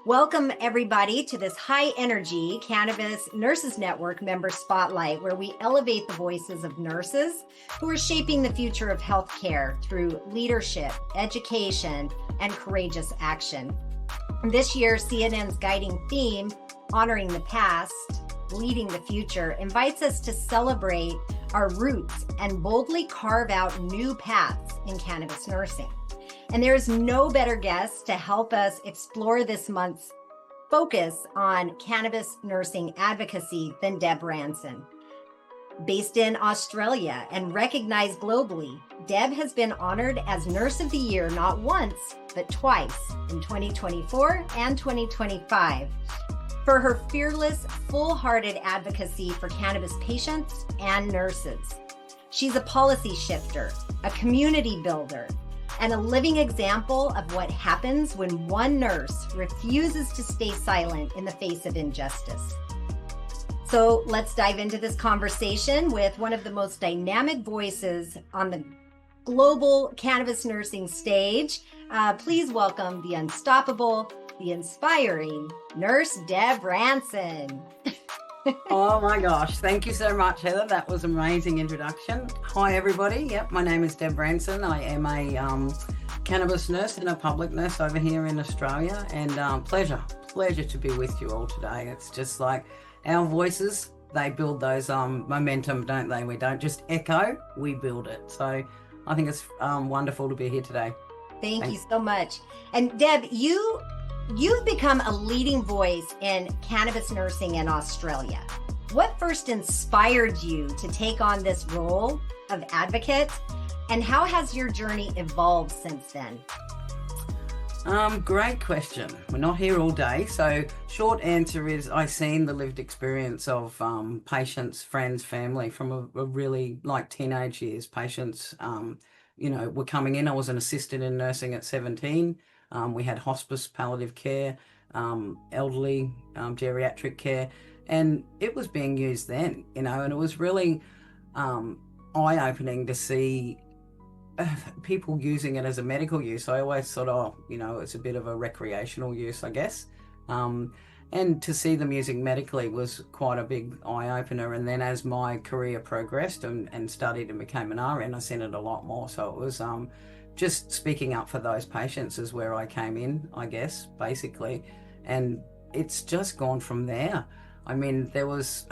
Welcome, everybody, to this high-energy Cannabis Nurses Network member spotlight, where we elevate the voices of nurses who are shaping the future of healthcare through leadership, education, and courageous action. This year, CNN's guiding theme, Honoring the Past, Leading the Future, invites us to celebrate our roots and boldly carve out new paths in cannabis nursing. And there is no better guest to help us explore this month's focus on cannabis nursing advocacy than Deb Ranson. Based in Australia and recognized globally, Deb has been honored as Nurse of the Year not once, but twice in 2024 and 2025 for her fearless, full-hearted advocacy for cannabis patients and nurses. She's a policy shifter, a community builder, and a living example of what happens when one nurse refuses to stay silent in the face of injustice. So let's dive into this conversation with one of the most dynamic voices on the global cannabis nursing stage. Please welcome the unstoppable, the inspiring Nurse Deb Ranson. Oh my gosh, thank you so much, Heather. That was an amazing introduction. Hi everybody. Yep, my name is Deb Ranson. I am a cannabis nurse and a public nurse over here in Australia, and pleasure to be with you all today. It's just like our voices, they build those momentum, don't they? We don't just echo, we build it. So I think it's wonderful to be here today. Thank you so much. And Deb, You've become a leading voice in cannabis nursing in Australia. What first inspired you to take on this role of advocate, and how has your journey evolved since then? Great question. We're not here all day, so short answer is I've seen the lived experience of patients, friends, family from a really like teenage years. Patients, were coming in. I was an assistant in nursing at 17. We had hospice, palliative care, elderly, geriatric care, and it was being used then, and it was really eye-opening to see people using it as a medical use. I always thought, it's a bit of a recreational use, I guess. And to see them using medically was quite a big eye-opener. And then as my career progressed and studied and became an RN, I seen it a lot more. So it was just speaking up for those patients is where I came in, I guess, basically. And it's just gone from there. I mean, there was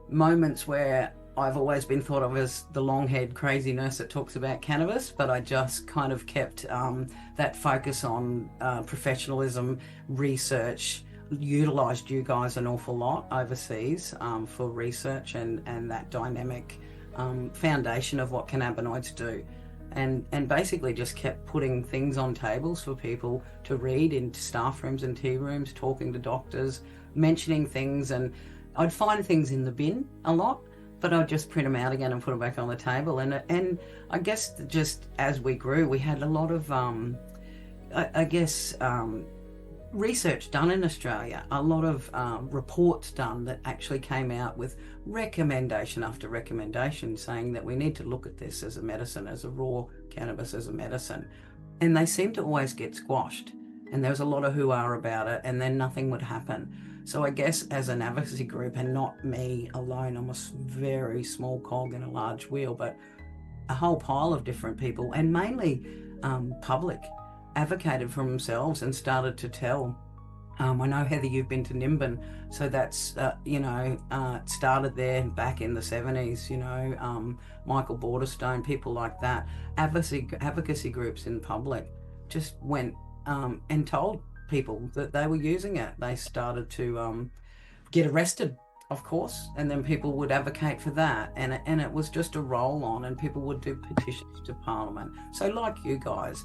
moments where I've always been thought of as the long-haired crazy nurse that talks about cannabis, but I just kind of kept that focus on professionalism, research, utilised you guys an awful lot overseas for research and that dynamic foundation of what cannabinoids do. And basically just kept putting things on tables for people to read in staff rooms and tea rooms, talking to doctors, mentioning things. And I'd find things in the bin a lot, but I'd just print them out again and put them back on the table. And I guess just as we grew, we had a lot of, research done in Australia, a lot of reports done that actually came out with recommendation after recommendation saying that we need to look at this as a medicine, as a raw cannabis as a medicine. And they seem to always get squashed. And there was a lot of hoo-ah about it, and then nothing would happen. So I guess as an advocacy group, and not me alone, I'm a very small cog in a large wheel, but a whole pile of different people, and mainly public, advocated for themselves and started to tell. I know, Heather, you've been to Nimbin, so that's, it started there back in the 70s, Michael Borderstone, people like that. Advocacy groups in public just went and told people that they were using it. They started to get arrested, of course, and then people would advocate for that, and it was just a roll on, and people would do petitions to Parliament. So like you guys,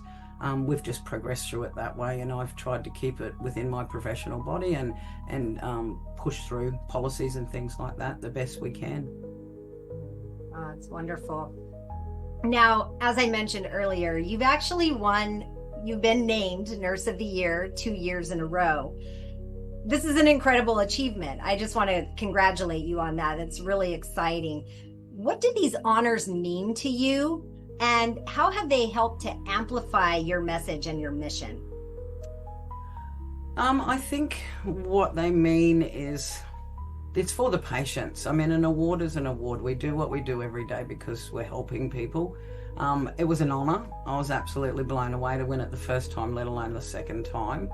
we've just progressed through it that way, and I've tried to keep it within my professional body and push through policies and things like that the best we can. Oh, it's wonderful. Now, as I mentioned earlier, you've been named Nurse of the Year 2 years in a row. This is an incredible achievement. I just want to congratulate you on that. It's really exciting. What do these honors mean to you? And how have they helped to amplify your message and your mission? I think what they mean is it's for the patients. I mean, an award is an award. We do what we do every day because we're helping people. It was an honour. I was absolutely blown away to win it the first time, let alone the second time.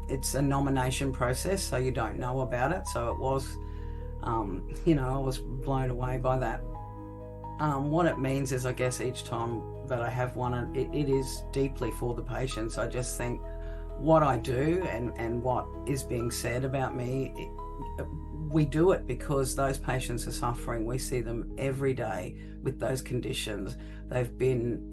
It's a nomination process, so you don't know about it. So it was, I was blown away by that. What it means is, I guess, each time that I have won it, it is deeply for the patients. I just think what I do and what is being said about me, we do it because those patients are suffering. We see them every day with those conditions. They've been,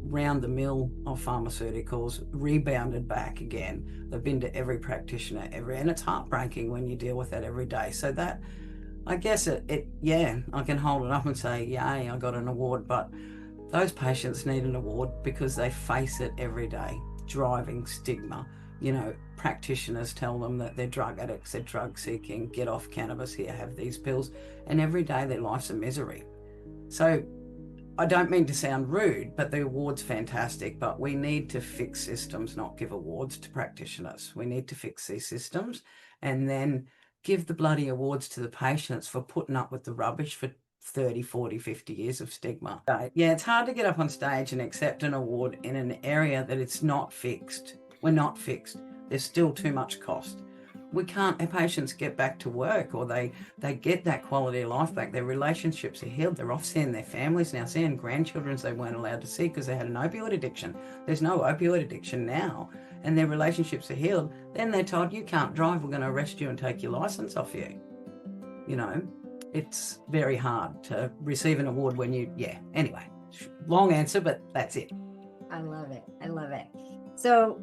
round the mill of pharmaceuticals, rebounded back again. They've been to every practitioner, and it's heartbreaking when you deal with that every day. So that, I guess I can hold it up and say, yay, I got an award, but those patients need an award because they face it every day. Driving stigma, practitioners tell them that they're drug addicts, they're drug seeking, get off cannabis, here, have these pills, and every day their life's a misery. So I don't mean to sound rude, but the award's fantastic, but we need to fix systems, not give awards to practitioners. We need to fix these systems and then give the bloody awards to the patients for putting up with the rubbish for 30, 40, 50 years of stigma. Yeah, it's hard to get up on stage and accept an award in an area that it's not fixed. We're not fixed. There's still too much cost. We can't, our patients get back to work, or they get that quality of life back. Their relationships are healed. They're off seeing their families now, seeing grandchildren they weren't allowed to see because they had an opioid addiction. There's no opioid addiction now, and their relationships are healed. Then they're told, you can't drive, we're going to arrest you and take your license off you. It's very hard to receive an award when anyway, long answer, but that's it. I love it. So,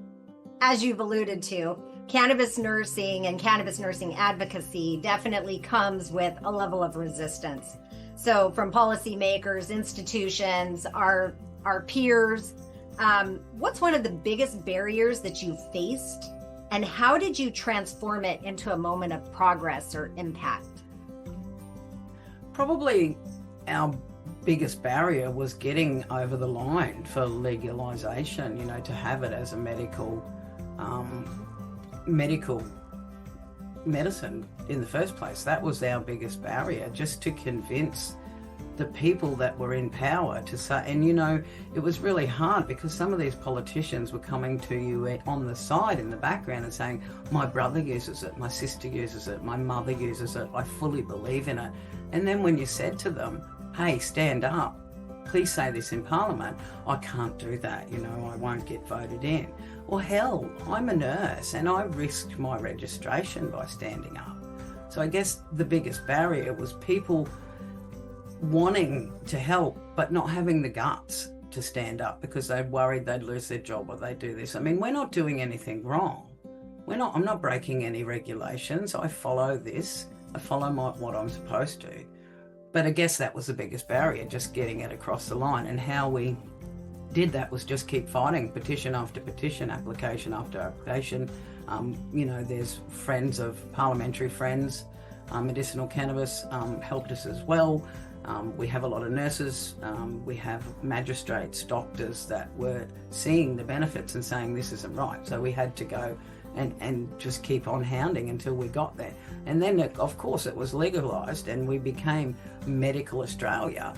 as you've alluded to, cannabis nursing and cannabis nursing advocacy definitely comes with a level of resistance. So from policymakers, institutions, our peers, what's one of the biggest barriers that you faced, and how did you transform it into a moment of progress or impact? Probably our biggest barrier was getting over the line for legalization, to have it as a medical medicine in the first place. That was our biggest barrier, just to convince the people that were in power to say, and it was really hard because some of these politicians were coming to you on the side in the background and saying, my brother uses it, my sister uses it, my mother uses it, I fully believe in it. And then when you said to them, hey, stand up, please say this in Parliament, I can't do that, I won't get voted in. Well, hell, I'm a nurse and I risked my registration by standing up. So I guess the biggest barrier was people wanting to help but not having the guts to stand up because they worried they'd lose their job or they'd do this. I mean, we're not doing anything wrong. I'm not breaking any regulations. I follow this. I follow what I'm supposed to. But I guess that was the biggest barrier, just getting it across the line. And how we did that was just keep fighting, petition after petition, application after application. There's friends of parliamentary friends, medicinal cannabis helped us as well. We have a lot of nurses, we have magistrates, doctors that were seeing the benefits and saying this isn't right. So we had to go and just keep on hounding until we got there. And then, of course, it was legalised and we became Medical Australia.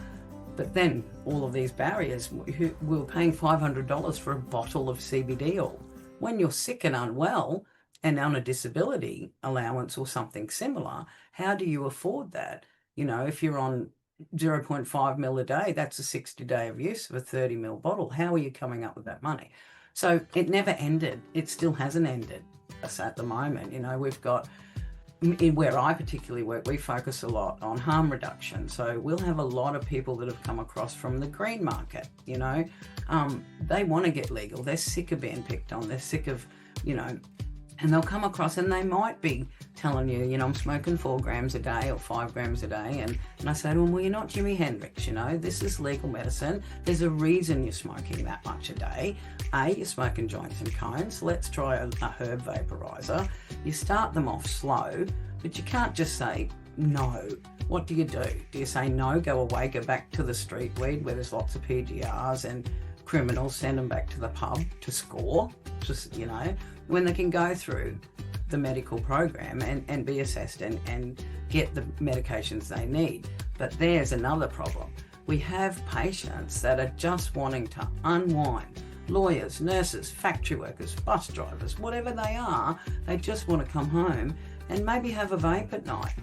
But then all of these barriers, we were paying $500 for a bottle of CBD oil. When you're sick and unwell and on a disability allowance or something similar, how do you afford that? If you're on 0.5 mil a day, that's a 60-day of use of a 30 mil bottle. How are you coming up with that money? So it never ended. It still hasn't ended at the moment. We've got, where I particularly work, we focus a lot on harm reduction. So we'll have a lot of people that have come across from the green market, they want to get legal. They're sick of being picked on. They're sick of, and they'll come across and they might be telling you, I'm smoking 4 grams a day or 5 grams a day. And I say to them, well, you're not Jimi Hendrix, this is legal medicine. There's a reason you're smoking that much a day. You're smoking joints and cones. Let's try a herb vaporizer. You start them off slow, but you can't just say no. What do? Do you say no, go away, go back to the street weed where there's lots of PGRs and criminals, send them back to the pub to score? you know, when they can go through the medical program and be assessed and get the medications they need. But there's another problem. We have patients that are just wanting to unwind. Lawyers, nurses, factory workers, bus drivers, whatever they are, they just want to come home and maybe have a vape at night.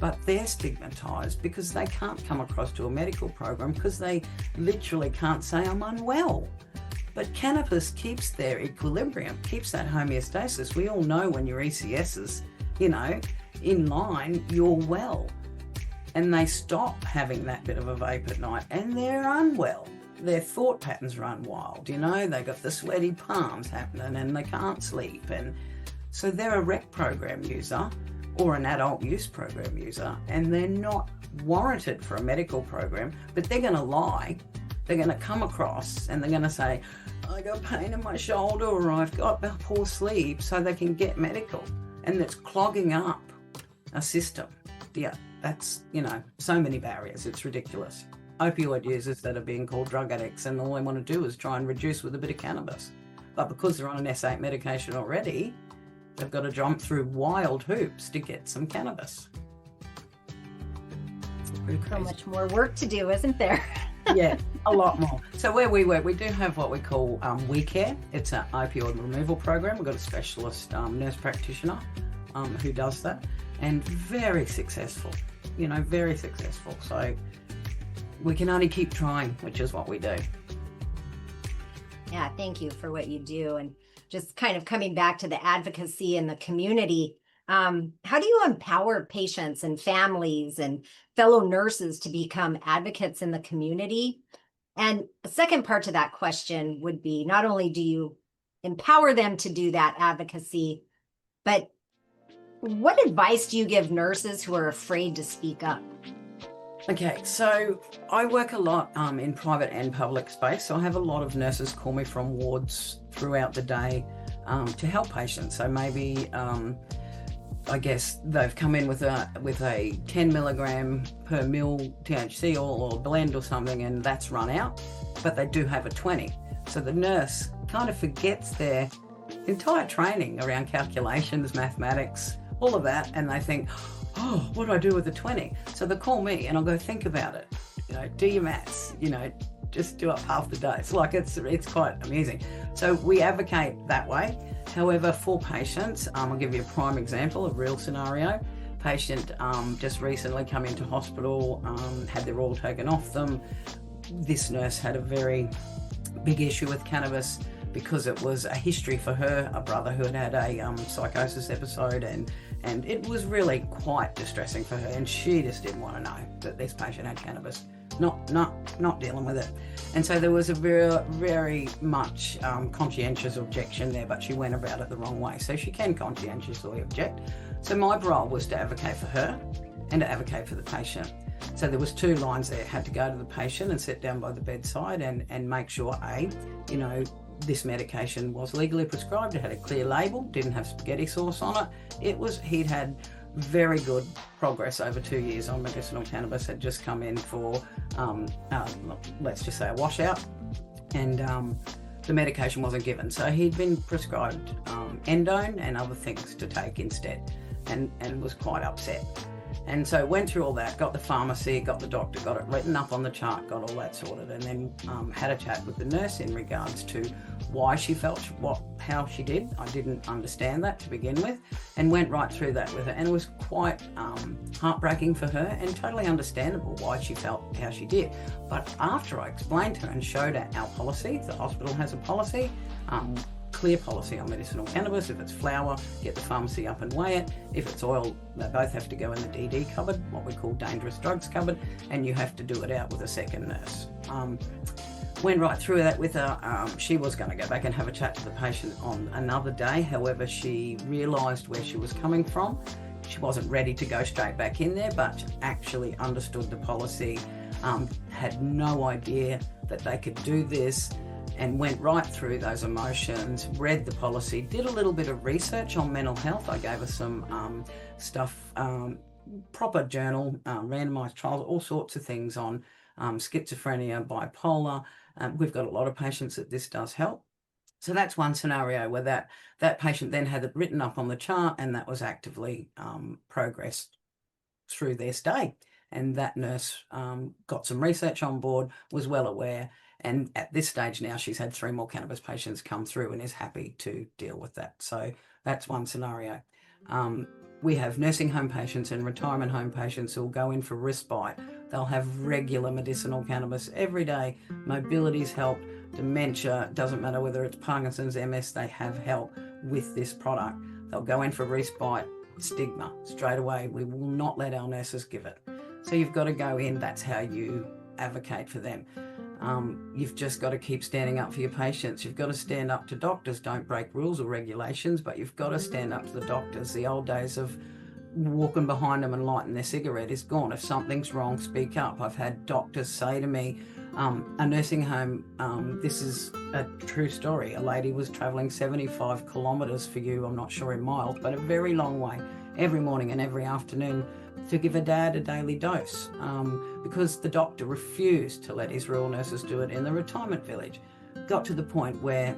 But they're stigmatised because they can't come across to a medical program because they literally can't say, I'm unwell. But cannabis keeps their equilibrium, keeps that homeostasis. We all know when your ECS is, you know, in line, you're well. And they stop having that bit of a vape at night and they're unwell. Their thought patterns run wild, you know, they got the sweaty palms happening and they can't sleep. And so they're a rec program user or an adult use program user, and they're not warranted for a medical program, but they're going to lie. They're going to come across and they're going to say, I got pain in my shoulder or I've got poor sleep, so they can get medical. And it's clogging up a system. Yeah, that's, you know, so many barriers. It's ridiculous. Opioid users that are being called drug addicts and all they want to do is try and reduce with a bit of cannabis. But because they're on an S8 medication already, they've got to jump through wild hoops to get some cannabis. So much more work to do, isn't there? Yeah, a lot more. So where we work, we do have what we call We Care. It's an opioid removal program. We've got a specialist nurse practitioner who does that, and very successful, you know, very successful. So we can only keep trying, which is what we do. Yeah, thank you for what you do. And just kind of coming back to the advocacy in the community, how do you empower patients and families and fellow nurses to become advocates in the community? And the second part to that question would be, not only do you empower them to do that advocacy, but what advice do you give nurses who are afraid to speak up? Okay, so I work a lot in private and public space. So I have a lot of nurses call me from wards throughout the day to help patients. So maybe I guess they've come in with a 10 milligram per mil THC or blend or something, and that's run out, but they do have a 20. So the nurse kind of forgets their entire training around calculations, mathematics, all of that, and they think, oh, what do I do with the 20? So they call me and I'll go, think about it, you know, do your maths, you know, just do up half the days. Like it's quite amusing. So we advocate that way. However, for patients, I'll give you a prime example, a real scenario. Patient just recently come into hospital, had their oil taken off them. This nurse had a very big issue with cannabis because it was a history for her, a brother who had a psychosis episode, and it was really quite distressing for her, and she just didn't want to know that this patient had cannabis, not dealing with it. And so there was a very much conscientious objection there, but she went about it the wrong way. So she can conscientiously object. So my role was to advocate for her and to advocate for the patient. So there was two lines there. Had to go to the patient and sit down by the bedside and make sure, you know, this medication was legally prescribed. It had a clear label, didn't have spaghetti sauce on it. He'd had very good progress over 2 years on medicinal cannabis, had just come in for, let's just say a washout, and the medication wasn't given. So he'd been prescribed endone and other things to take instead, and was quite upset. And so went through all that, got the pharmacy, got the doctor, got it written up on the chart, got all that sorted, and then had a chat with the nurse in regards to why she felt how she did. I didn't understand that to begin with, and went right through that with her. And it was quite heartbreaking for her and totally understandable why she felt how she did. But after I explained to her and showed her our policy, the hospital has a policy, clear policy on medicinal cannabis. If it's flower, get the pharmacy up and weigh it. If it's oil, they both have to go in the DD cupboard, what we call dangerous drugs cupboard, and you have to do it out with a second nurse. Went right through that with her. She was going to go back and have a chat to the patient on another day. However, she realised where she was coming from. She wasn't ready to go straight back in there, but actually understood the policy, had no idea that they could do this, and went right through those emotions, read the policy, did a little bit of research on mental health. I gave her some stuff, proper journal, randomised trials, all sorts of things on schizophrenia, bipolar. We've got a lot of patients that this does help. So that's one scenario where that patient then had it written up on the chart, and that was actively progressed through their stay. And that nurse got some research on board, was well aware, and at this stage now she's had 3 more cannabis patients come through and is happy to deal with that. So that's one scenario. We have nursing home patients and retirement home patients who will go in for respite. They'll have regular medicinal cannabis every day. Mobility's helped, dementia, doesn't matter whether it's Parkinson's, MS, they have help with this product. They'll go in for respite, stigma straight away. We will not let our nurses give it. So you've got to go in, that's how you advocate for them. You've just got to keep standing up for your patients. You've got to stand up to doctors. Don't break rules or regulations, but you've got to stand up to the doctors. The old days of walking behind them and lighting their cigarette is gone. If something's wrong, speak up. I've had doctors say to me, a nursing home, this is a true story. A lady was travelling 75 kilometres for you, I'm not sure in miles, but a very long way, every morning and every afternoon to give her dad a daily dose because the doctor refused to let his rural nurses do it in the retirement village. Got to the point where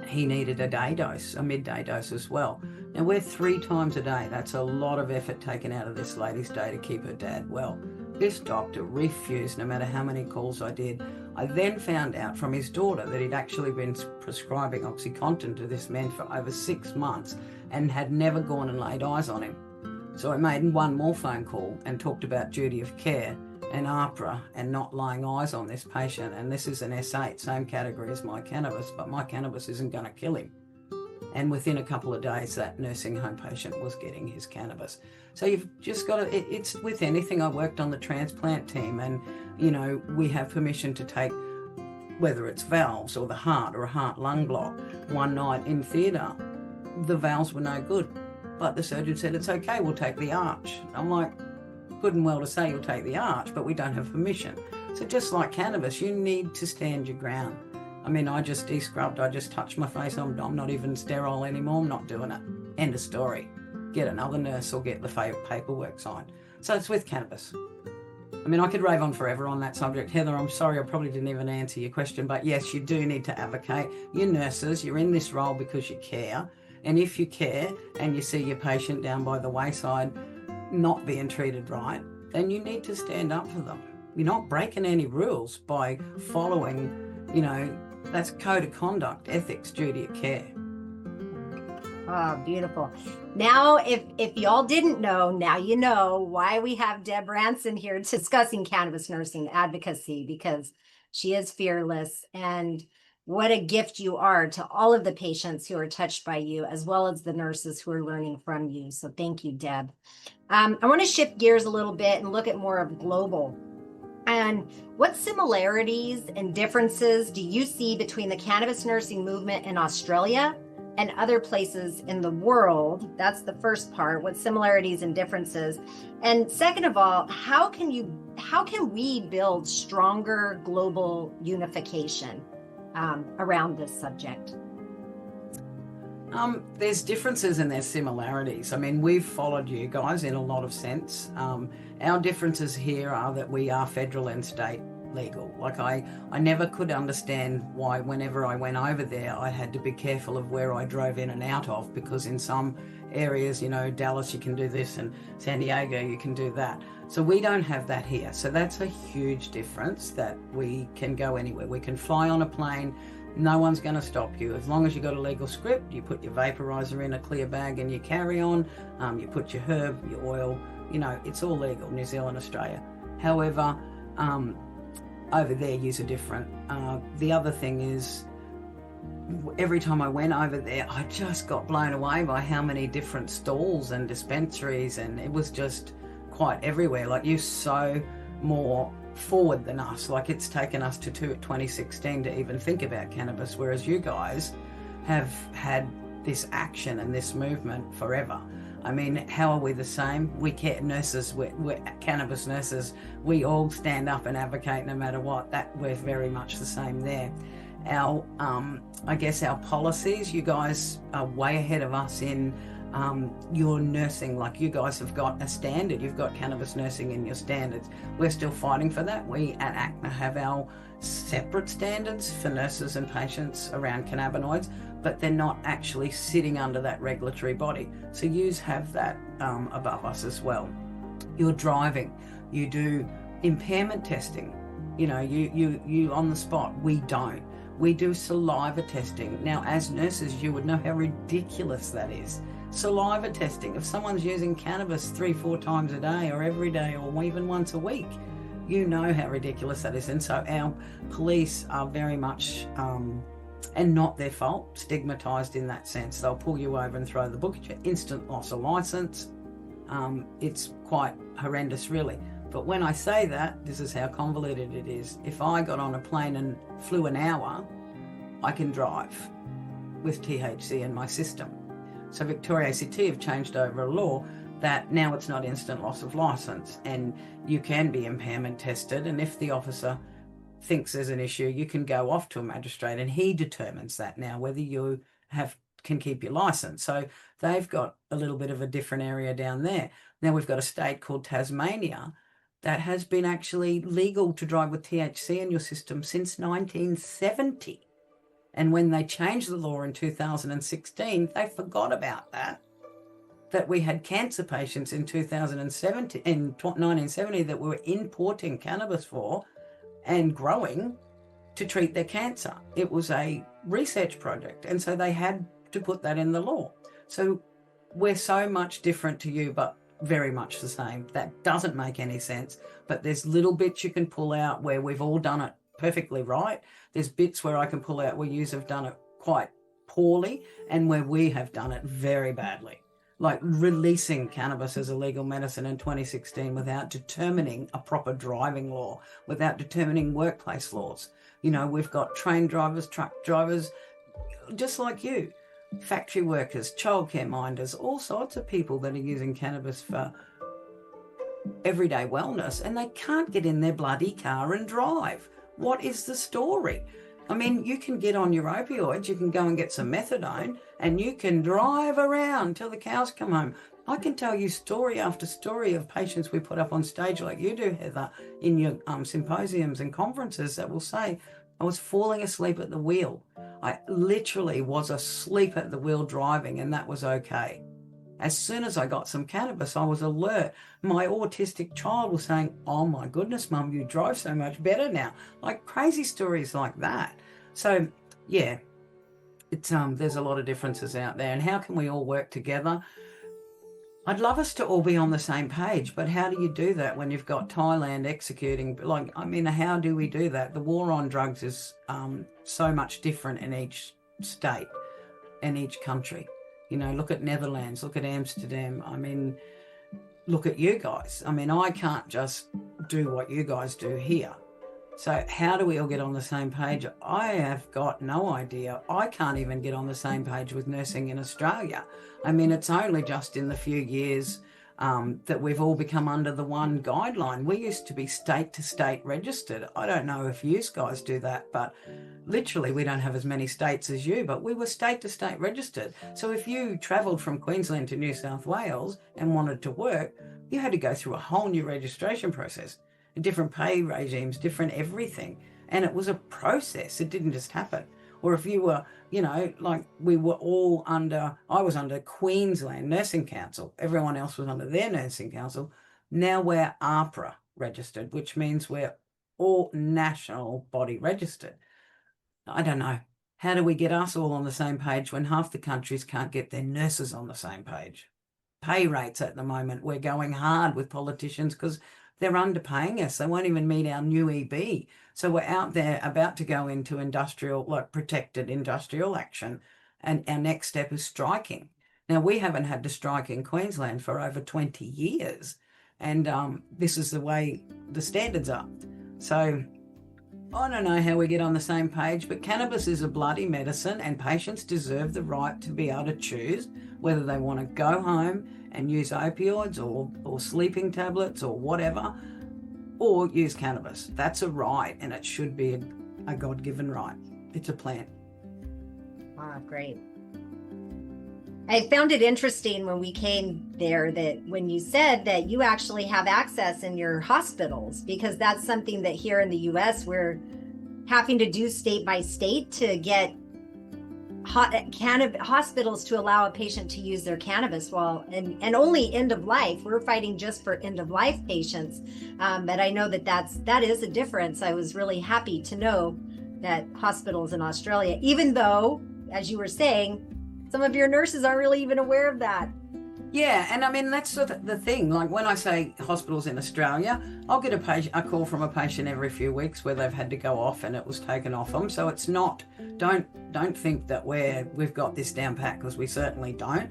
he needed a day dose, a midday dose as well. Now we're 3 times a day. That's a lot of effort taken out of this lady's day to keep her dad well. This doctor refused no matter how many calls I did. I then found out from his daughter that he'd actually been prescribing OxyContin to this man for over 6 months and had never gone and laid eyes on him. So I made one more phone call and talked about duty of care and APRA and not laying eyes on this patient. And this is an S8, same category as my cannabis, but my cannabis isn't going to kill him. And within a couple of days, that nursing home patient was getting his cannabis. So you've just got to, it's with anything. I worked on the transplant team and, you know, we have permission to take, whether it's valves or the heart or a heart-lung block. One night in theatre, the valves were no good. But the surgeon said, it's okay, we'll take the arch. I'm like, good and well to say you'll take the arch, but we don't have permission. So just like cannabis, you need to stand your ground. I mean, I just de-scrubbed, I just touched my face, I'm not even sterile anymore, I'm not doing it. End of story. Get another nurse or get the paperwork signed. So it's with cannabis. I mean, I could rave on forever on that subject. Heather, I'm sorry, I probably didn't even answer your question, but yes, you do need to advocate. You're nurses, you're in this role because you care. And if you care and you see your patient down by the wayside not being treated right, then you need to stand up for them. You're not breaking any rules by following, you know, that's code of conduct, ethics, duty of care. Oh, beautiful. Now, if y'all didn't know, now you know why we have Deb Ranson here discussing cannabis nursing advocacy, because she is fearless, and what a gift you are to all of the patients who are touched by you, as well as the nurses who are learning from you. So thank you, Deb. I want to shift gears a little bit and look at more of global. And what similarities and differences do you see between the cannabis nursing movement in Australia and other places in the world? That's the first part. What similarities and differences? And second of all, how can we build stronger global unification around this subject? There's differences and there's similarities. I mean, we've followed you guys in a lot of sense. Our differences here are that we are federal and state legal. Like I never could understand why whenever I went over there, I had to be careful of where I drove in and out of, because in some areas, you know, Dallas, you can do this, and San Diego, you can do that. So we don't have that here. So that's a huge difference, that we can go anywhere. We can fly on a plane. No one's going to stop you. As long as you've got a legal script, you put your vaporizer in a clear bag and you carry on. You put your herb, your oil, you know, it's all legal, New Zealand, Australia. However, over there, use are different. The other thing is, every time I went over there, I just got blown away by how many different stalls and dispensaries, and it was just quite everywhere. Like, you're so more forward than us. Like, it's taken us to 2016 to even think about cannabis, whereas you guys have had this action and this movement forever. I mean, how are we the same? We care. Nurses, we're cannabis nurses, we all stand up and advocate no matter what. That we're very much the same there. Our I guess our policies, you guys are way ahead of us in your nursing, like you guys have got a standard, you've got cannabis nursing in your standards. We're still fighting for that. We at ACNA have our separate standards for nurses and patients around cannabinoids, but they're not actually sitting under that regulatory body. So yous have that above us as well. You're driving, you do impairment testing, you know, you on the spot. We don't. We do saliva testing. Now, as nurses, you would know how ridiculous that is. Saliva testing, if someone's using cannabis 3-4 times a day or every day or even once a week, you know how ridiculous that is. And so our police are very much, and not their fault, stigmatized in that sense. They'll pull you over and throw the book at you, instant loss of license. It's quite horrendous, really. But when I say that, this is how convoluted it is. If I got on a plane and flew an hour, I can drive with THC in my system. So Victoria ACT have changed over a law that now it's not instant loss of license, and you can be impairment tested. And if the officer thinks there's an issue, you can go off to a magistrate and he determines that now whether you can keep your license. So they've got a little bit of a different area down there. Now we've got a state called Tasmania that has been actually legal to drive with THC in your system since 1970. And when they changed the law in 2016, they forgot about that we had cancer patients in 1970 that we were importing cannabis for and growing to treat their cancer. It was a research project, and so they had to put that in the law. So we're so much different to you, but very much the same. That doesn't make any sense, but there's little bits you can pull out where we've all done it perfectly right. There's bits where I can pull out where you have done it quite poorly and where we have done it very badly. Like releasing cannabis as a legal medicine in 2016 without determining a proper driving law, without determining workplace laws. You know, we've got train drivers, truck drivers, just like you, factory workers, childcare minders, all sorts of people that are using cannabis for everyday wellness, and they can't get in their bloody car and drive. What is the story? I mean, you can get on your opioids, you can go and get some methadone, and you can drive around till the cows come home. I can tell you story after story of patients we put up on stage like you do, Heather, in your symposiums and conferences that will say, I was falling asleep at the wheel. I literally was asleep at the wheel driving, and that was okay. As soon as I got some cannabis, I was alert. My autistic child was saying, oh my goodness, Mum, you drive so much better now. Like crazy stories like that. So yeah, it's there's a lot of differences out there. And how can we all work together? I'd love us to all be on the same page, but how do you do that when you've got Thailand executing? Like, I mean, how do we do that? The war on drugs is so much different in each state and each country. You know, look at Netherlands, look at Amsterdam. I mean, look at you guys. I mean, I can't just do what you guys do here. So how do we all get on the same page? I have got no idea. I can't even get on the same page with nursing in Australia. I mean, it's only just in the few years that we've all become under the one guideline. We used to be state to state registered. I don't know if you guys do that, but literally we don't have as many states as you, but we were state to state registered. So if you travelled from Queensland to New South Wales and wanted to work, you had to go through a whole new registration process, different pay regimes, different everything. And it was a process. It didn't just happen. Or if you were, you know, like we were all under, I was under Queensland Nursing Council. Everyone else was under their nursing council. Now we're AHPRA registered, which means we're all national body registered. I don't know. How do we get us all on the same page when half the countries can't get their nurses on the same page? Pay rates at the moment, we're going hard with politicians because they're underpaying us. They won't even meet our new EB. So we're out there about to go into industrial, like protected industrial action. And our next step is striking. Now, we haven't had to strike in Queensland for over 20 years. And this is the way the standards are. So I don't know how we get on the same page, but cannabis is a bloody medicine and patients deserve the right to be able to choose whether they want to go home and use opioids or sleeping tablets or whatever, or use cannabis. That's a right, and it should be a God-given right. It's a plant. Ah, great. I found it interesting when we came there that when you said that you actually have access in your hospitals, because that's something that here in the US we're having to do state by state to get hospitals to allow a patient to use their cannabis and only end of life. We're fighting just for end of life patients. But I know that is a difference. I was really happy to know that hospitals in Australia, even though, as you were saying, some of your nurses aren't really even aware of that. Yeah, and I mean, that's the thing. Like when I say hospitals in Australia, I'll get a call from a patient every few weeks where they've had to go off and it was taken off them. So it's not, don't think that we've got this down pat, because we certainly don't.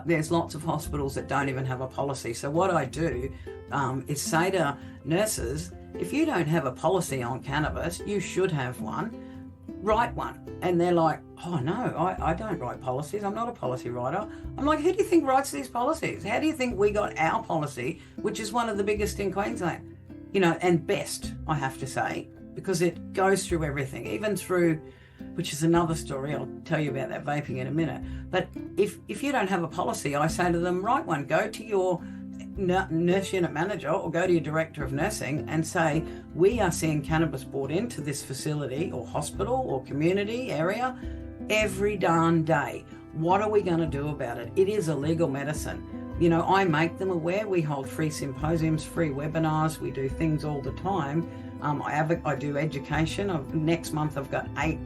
There's lots of hospitals that don't even have a policy. So what I do is say to nurses, if you don't have a policy on cannabis, you should have one. Write one. And they're like, oh no, I don't write policies. I'm not a policy writer. I'm like, who do you think writes these policies? How do you think we got our policy, which is one of the biggest in Queensland, and best, I have to say, because it goes through everything, even through, which is another story. I'll tell you about that vaping in a minute. But if you don't have a policy, I say to them, write one. Go to your nurse unit manager or go to your director of nursing and say, we are seeing cannabis brought into this facility or hospital or community area every darn day. What are we going to do about it? It is a legal medicine. I make them aware. We hold free symposiums, free webinars. We do things all the time. I do education. Next month I've got 8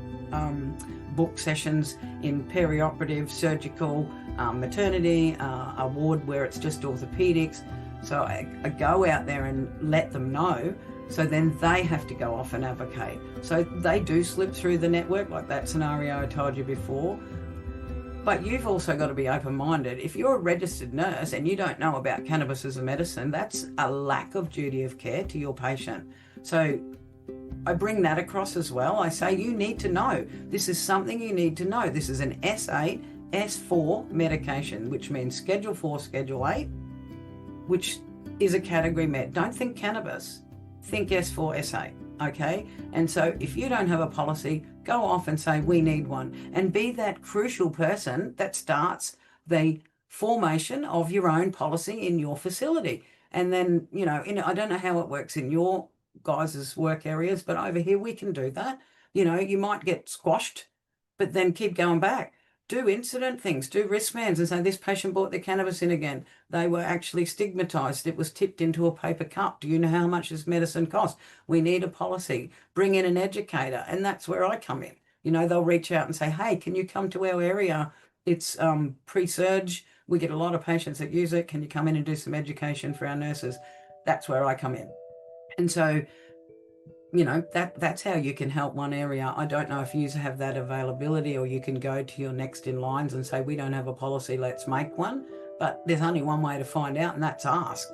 book sessions in perioperative, surgical, maternity, a ward where it's just orthopedics. So I go out there and let them know, so then they have to go off and advocate. So they do slip through the network, like that scenario I told you before. But you've also got to be open-minded. If you're a registered nurse and you don't know about cannabis as a medicine, that's a lack of duty of care to your patient. So I bring that across as well. I say, you need to know. This is something you need to know. This is an S8, S4 medication, which means Schedule 4, Schedule 8, which is a category med. Don't think cannabis. Think S4, S8, okay? And so if you don't have a policy, go off and say, we need one. And be that crucial person that starts the formation of your own policy in your facility. And then, I don't know how it works in your guys' work areas, but over here we can do that. You might get squashed, but then keep going back. Do incident things, do wristbands and say, this patient brought their cannabis in again. They were actually stigmatized. It was tipped into a paper cup. Do you know how much this medicine costs? We need a policy. Bring in an educator. And that's where I come in. They'll reach out and say, hey, can you come to our area? It's pre-surge. We get a lot of patients that use it. Can you come in and do some education for our nurses? That's where I come in. And so, that's how you can help one area. I don't know if you have that availability, or you can go to your next in lines and say, we don't have a policy, let's make one. But there's only one way to find out, and that's ask.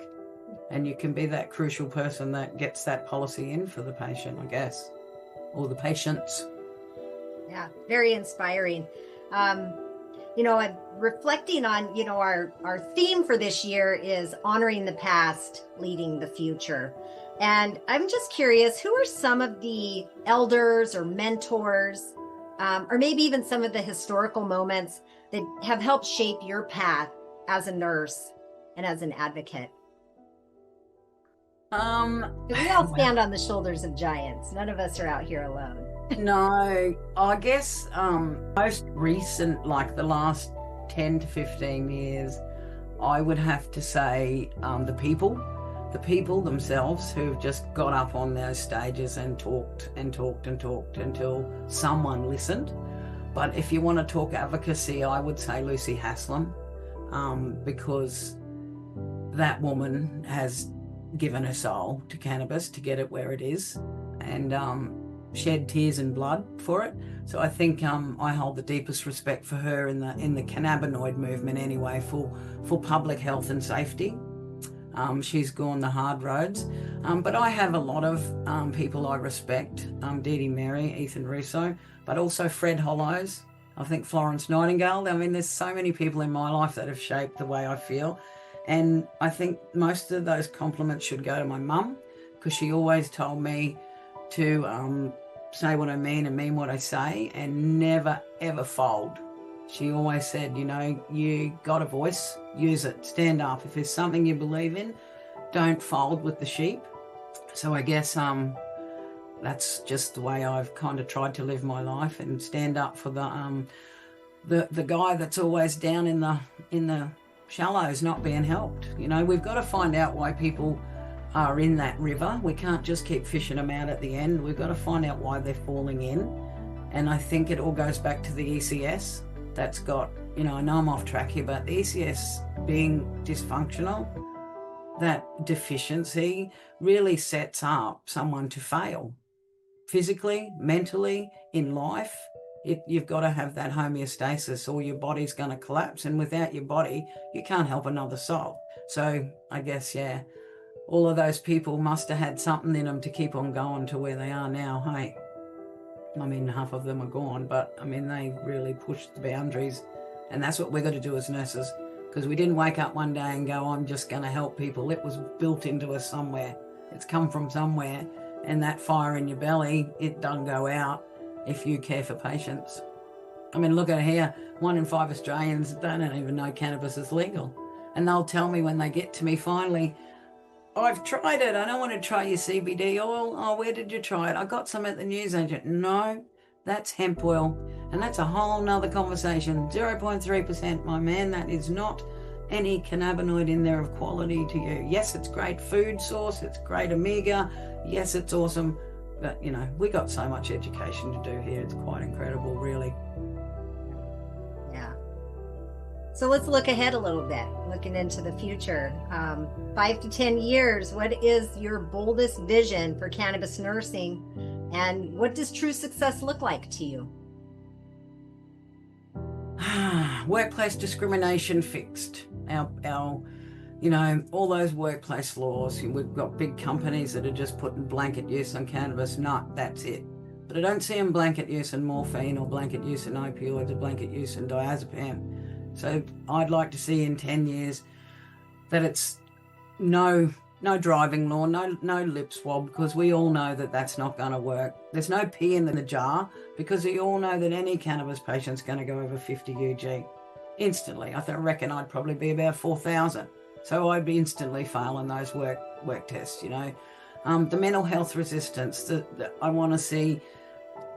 And you can be that crucial person that gets that policy in for the patient, I guess, or the patients. Yeah, very inspiring. I'm reflecting on, our theme for this year is honoring the past, leading the future. And I'm just curious, who are some of the elders or mentors, or maybe even some of the historical moments that have helped shape your path as a nurse and as an advocate? We all stand on the shoulders of giants. None of us are out here alone. No, I guess most recent, like the last 10 to 15 years, I would have to say the people themselves who've just got up on those stages and talked until someone listened. But if you want to talk advocacy, I would say Lucy Haslam, because that woman has given her soul to cannabis to get it where it is, and shed tears and blood for it. So I think I hold the deepest respect for her in the cannabinoid movement anyway, for public health and safety. She's gone the hard roads. But I have a lot of people I respect, Dee Dee Mary, Ethan Russo, but also Fred Hollows. I think Florence Nightingale. I mean, there's so many people in my life that have shaped the way I feel. And I think most of those compliments should go to my mum, because she always told me to say what I mean and mean what I say, and never, ever fold. she always said, you got a voice, use it, stand up. If there's something you believe in, don't fold with the sheep. So I guess that's just the way I've kind of tried to live my life and stand up for the guy that's always down in the shallows, not being helped. We've got to find out why people are in that river. We can't just keep fishing them out at the end. We've got to find out why they're falling in. And I think it all goes back to the ECS. That's got, I know I'm off track here, but the ECS being dysfunctional, that deficiency really sets up someone to fail physically, mentally, in life. You've got to have that homeostasis or your body's going to collapse. And without your body, you can't help another soul. So I guess, all of those people must have had something in them to keep on going to where they are now. Hey, I mean, half of them are gone, but I mean, they really pushed the boundaries. And that's what we've got to do as nurses, because we didn't wake up one day and go, I'm just going to help people. It was built into us somewhere. It's come from somewhere. And that fire in your belly, it doesn't go out if you care for patients. I mean, look at here, 1 in 5 Australians don't even know cannabis is legal. And they'll tell me when they get to me finally, I've tried it. I don't want to try your CBD oil. Oh, where did you try it? I got some at the newsagent. No, that's hemp oil. And that's a whole nother conversation. 0.3%, my man. That is not any cannabinoid in there of quality to you. Yes, it's great food source. It's great omega. Yes, it's awesome. But, we got so much education to do here. It's quite incredible, really. Yeah. So let's look ahead a little bit, looking into the future. 5 to 10 years, what is your boldest vision for cannabis nursing? And what does true success look like to you? Workplace discrimination fixed. Our all those workplace laws. We've got big companies that are just putting blanket use on cannabis. No, that's it. But I don't see them blanket use in morphine or blanket use in opioids or blanket use in diazepam. So I'd like to see in 10 years that it's no driving law, no lip swab, because we all know that that's not going to work. There's no pee in the jar, because we all know that any cannabis patient's going to go over 50 UG instantly. I reckon I'd probably be about 4,000. So I'd be instantly failing those work tests, The mental health resistance, I want to see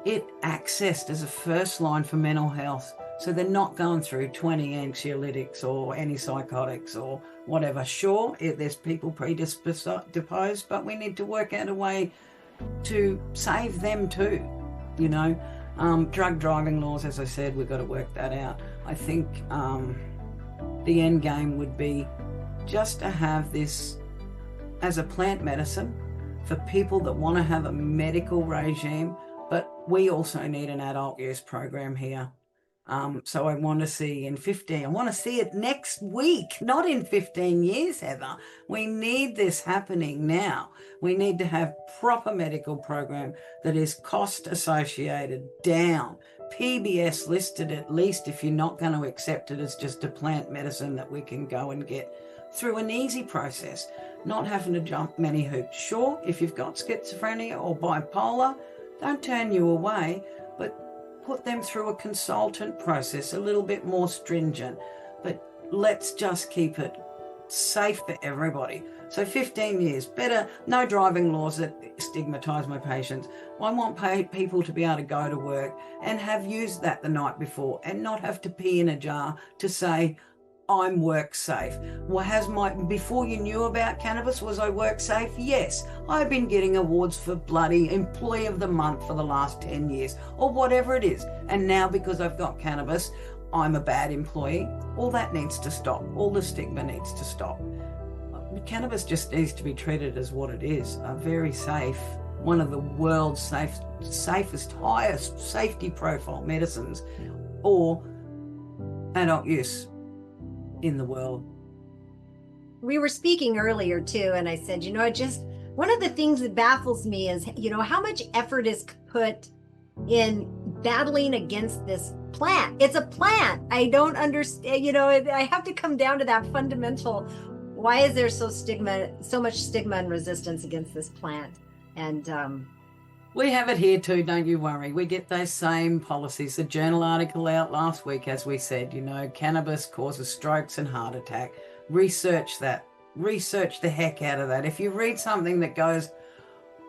it accessed as a first line for mental health. So they're not going through 20 anxiolytics or antipsychotics or whatever. Sure, there's people predisposed, but we need to work out a way to save them too, Drug driving laws, as I said, we've got to work that out. I think the end game would be just to have this as a plant medicine for people that want to have a medical regime, but we also need an adult use program here. So I want to see I want to see it next week, not in 15 years, Heather. We need this happening now. We need to have proper medical program that is cost associated down, PBS listed at least, if you're not going to accept it as just a plant medicine that we can go and get through an easy process, not having to jump many hoops. Sure, if you've got schizophrenia or bipolar, don't turn you away, but put them through a consultant process, a little bit more stringent, but let's just keep it safe for everybody. So 15 years, better, no driving laws that stigmatise my patients. I want people to be able to go to work and have used that the night before and not have to pee in a jar to say, I'm work safe. Well, before you knew about cannabis, was I work safe? Yes. I've been getting awards for bloody Employee of the Month for the last 10 years or whatever it is. And now because I've got cannabis, I'm a bad employee. All that needs to stop. All the stigma needs to stop. Cannabis just needs to be treated as what it is, a very safe, one of the world's safest, highest safety profile medicines or adult use in the world. We were speaking earlier too, and I said, one of the things that baffles me is, how much effort is put in battling against this plant. It's a plant. I don't understand, I have to come down to that fundamental, why is there so much stigma and resistance against this plant? And We have it here too, don't you worry. We get those same policies. The journal article out last week, as we said, cannabis causes strokes and heart attack. Research that. Research the heck out of that. If you read something that goes,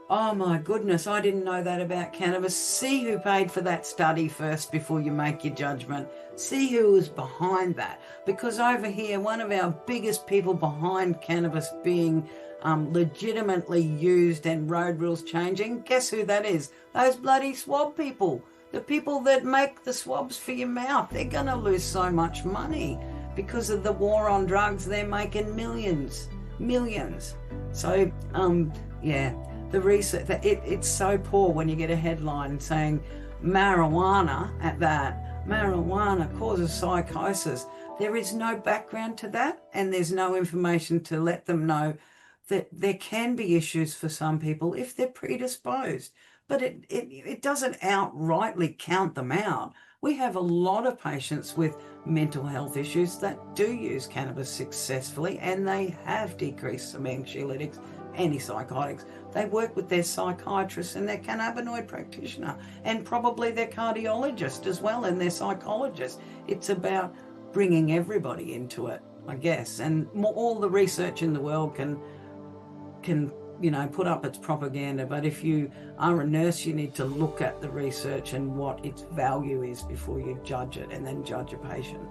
oh my goodness, I didn't know that about cannabis, see who paid for that study first before you make your judgment. See who was behind that. Because over here, one of our biggest people behind cannabis being legitimately used and road rules changing, guess who that is? Those bloody swab people. The people that make the swabs for your mouth. They're going to lose so much money because of the war on drugs. They're making millions. So, the research, it's so poor when you get a headline saying marijuana causes psychosis. There is no background to that, and there's no information to let them know that there can be issues for some people if they're predisposed, but it doesn't outrightly count them out. We have a lot of patients with mental health issues that do use cannabis successfully, and they have decreased some anxiolytics, antipsychotics. They work with their psychiatrist and their cannabinoid practitioner, and probably their cardiologist as well, and their psychologist. It's about bringing everybody into it, I guess, and all the research in the world can put up its propaganda, but if you are a nurse, you need to look at the research and what its value is before you judge it and then judge a patient.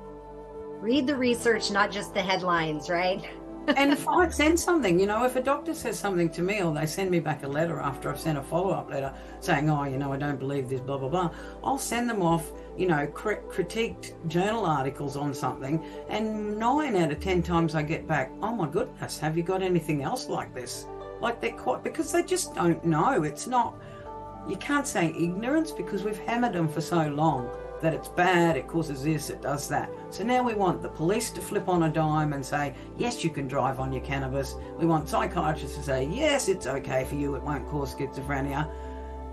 Read the research, not just the headlines, right? And if I send something, if a doctor says something to me, or they send me back a letter after I've sent a follow-up letter saying, I don't believe this, blah, blah, blah, I'll send them off, critiqued journal articles on something, and 9 out of 10 times I get back, oh my goodness, have you got anything else like this? Like because they just don't know. It's not, you can't say ignorance, because we've hammered them for so long that it's bad, it causes this, it does that. So now we want the police to flip on a dime and say, yes, you can drive on your cannabis. We want psychiatrists to say, yes, it's okay for you, it won't cause schizophrenia.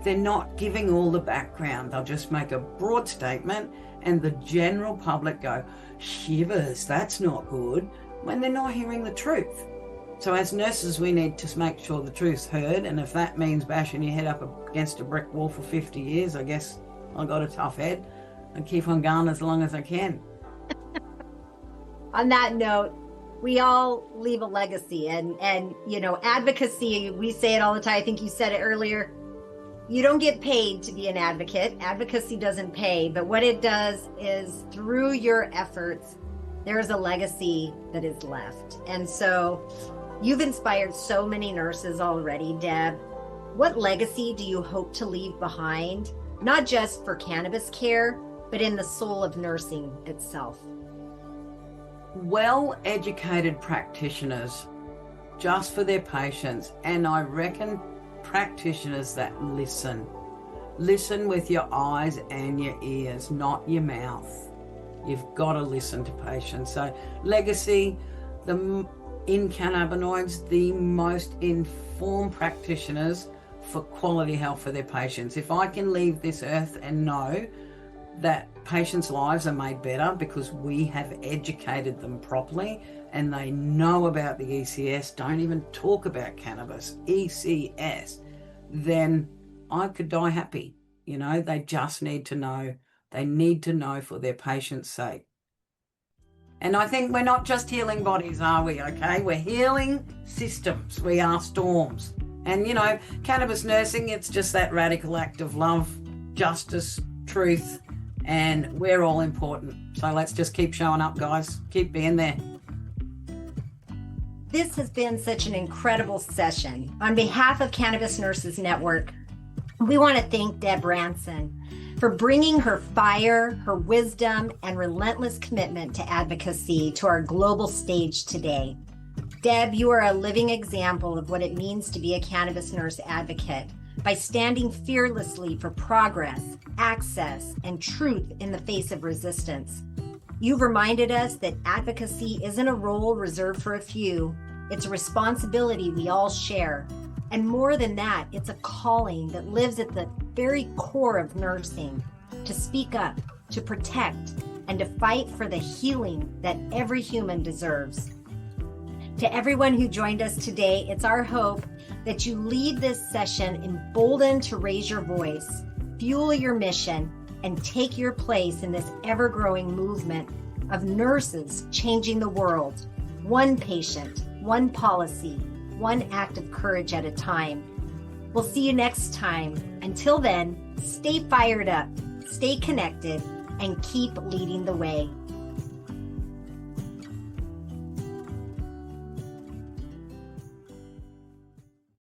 They're not giving all the background. They'll just make a broad statement and the general public go, shivers, that's not good, when they're not hearing the truth. So as nurses, we need to make sure the truth's heard, and if that means bashing your head up against a brick wall for 50 years, I guess I got a tough head. I keep on going as long as I can. On that note, we all leave a legacy, and advocacy, we say it all the time. I think you said it earlier. You don't get paid to be an advocate. Advocacy doesn't pay, but what it does is through your efforts, there is a legacy that is left. And so you've inspired so many nurses already, Deb. What legacy do you hope to leave behind, not just for cannabis care, but in the soul of nursing itself? Well-educated practitioners just for their patients, and I reckon practitioners that listen with your eyes and your ears, not your mouth. You've got to listen to patients. So legacy, in cannabinoids, the most informed practitioners for quality health for their patients. If I can leave this earth and know that patients' lives are made better because we have educated them properly and they know about the ECS, don't even talk about cannabis, ECS, then I could die happy. They just need to know. They need to know for their patients' sake. And I think we're not just healing bodies, are we? Okay, we're healing systems. We are storms. And cannabis nursing, it's just that radical act of love, justice, truth, and we're all important. So let's just keep showing up, guys. Keep being there. This has been such an incredible session. On behalf of Cannabis Nurses Network, we want to thank Deb Ranson for bringing her fire, her wisdom, and relentless commitment to advocacy to our global stage today. Deb, you are a living example of what it means to be a cannabis nurse advocate by standing fearlessly for progress, access, and truth in the face of resistance. You've reminded us that advocacy isn't a role reserved for a few. It's a responsibility we all share. And more than that, it's a calling that lives at the very core of nursing, to speak up, to protect, and to fight for the healing that every human deserves. To everyone who joined us today, it's our hope that you leave this session emboldened to raise your voice, fuel your mission, and take your place in this ever-growing movement of nurses changing the world, one patient, one policy, one act of courage at a time. We'll see you next time. Until then, stay fired up, stay connected, and keep leading the way.